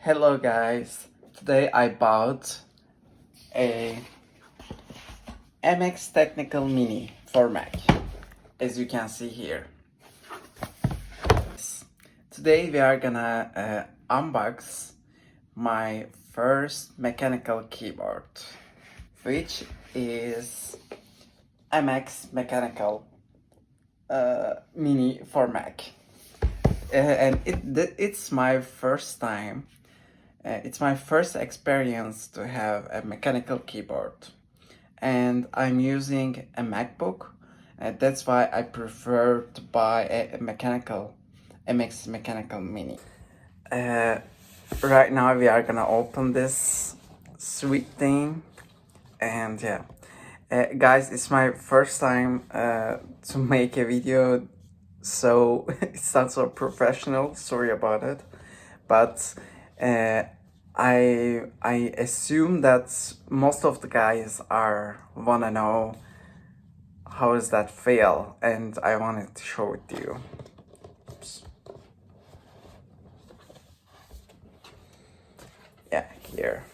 Hello guys, today I bought a MX Technical Mini for Mac, as you can see here. Today we are gonna unbox my first mechanical keyboard, which is MX Mechanical Mini for Mac. And it's my first time. It's my first experience to have a mechanical keyboard, and I'm using a MacBook, and that's why I prefer to buy a mechanical MX Mechanical Mini. Right now we are gonna open this sweet thing, and yeah, guys, it's my first time to make a video, so it's not so professional. Sorry about it, but I assume that most of the guys wanna know how does that feel, and I wanted to show it to you. Oops. Yeah, here.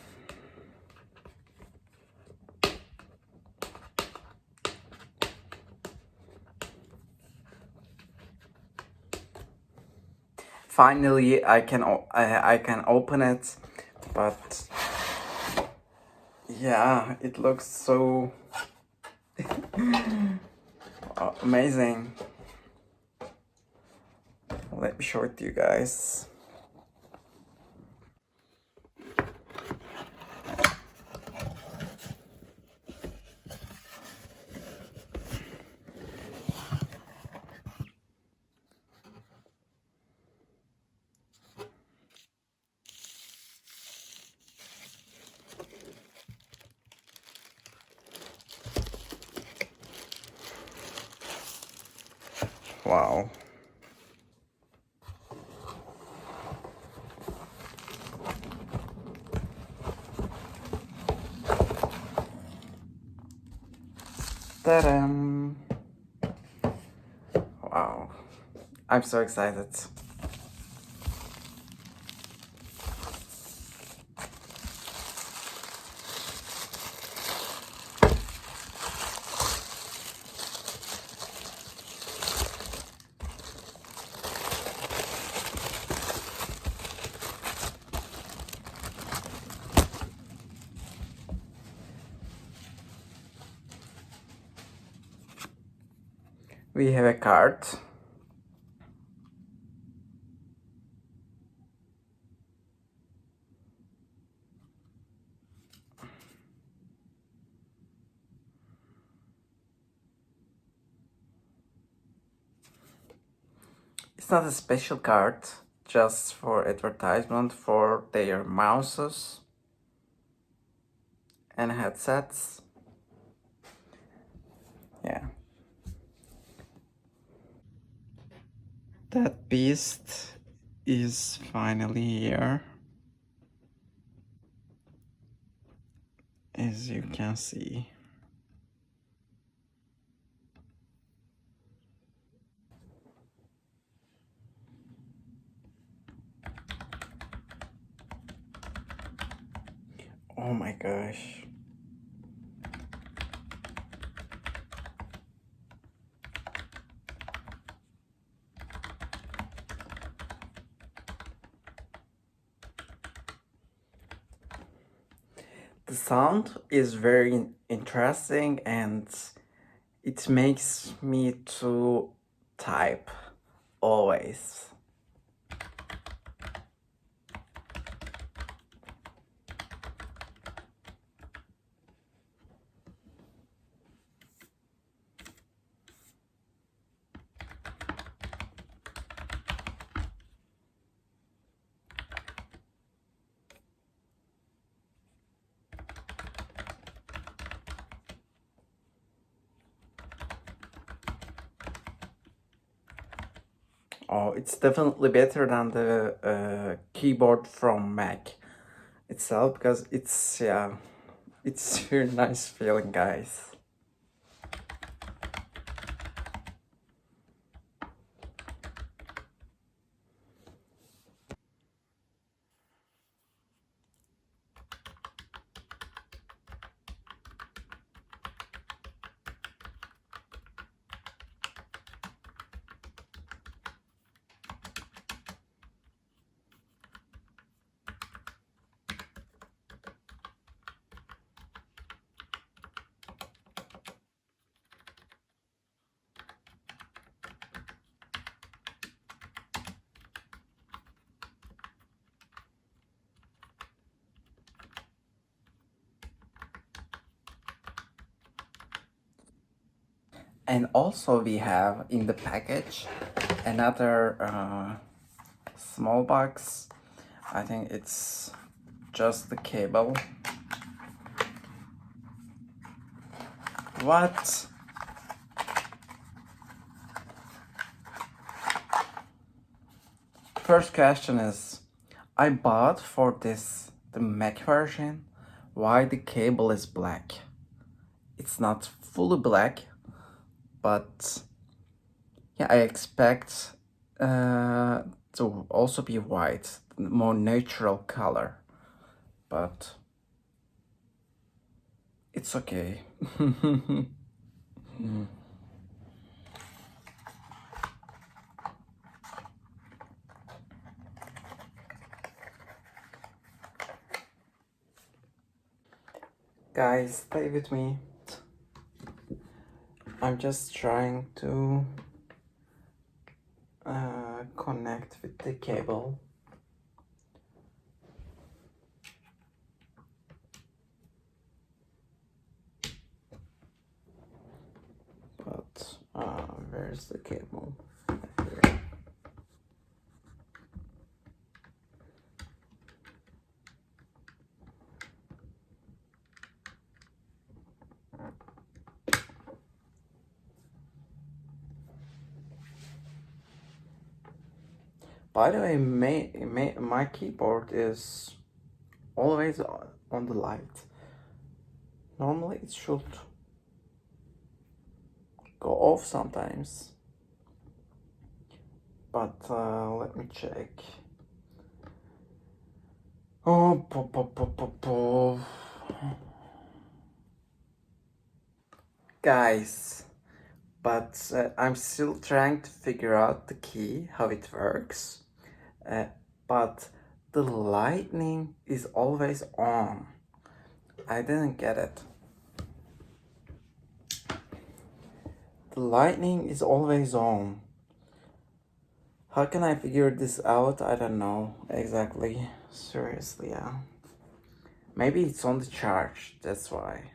Finally, I can open it, but yeah, it looks so amazing. Let me show it to you guys. Wow. Ta-da! Wow. I'm so excited. We have a card. It's not a special card, just for advertisement for their mouses and headsets. Yeah. That beast is finally here, as you can see. Oh my gosh. The sound is very interesting, and it makes me to type always. Oh, it's definitely better than the keyboard from Mac itself, because it's very nice feeling, guys. And also we have in the package another small box. I think it's just the cable. What? First question is, I bought for this the Mac version. Why the cable is black? It's not fully black, but yeah, I expect to also be white, more natural color, but it's okay. Guys, stay with me. I'm just trying to connect with the cable. But where's the cable? Here. By the way, my keyboard is always on the light. Normally it should go off sometimes. But let me check. Oh, guys, but I'm still trying to figure out the key, how it works. But the lightning is always on. I didn't get it. The lightning is always on. How can I figure this out? I don't know exactly. Seriously, yeah. Maybe it's on the charge, that's why.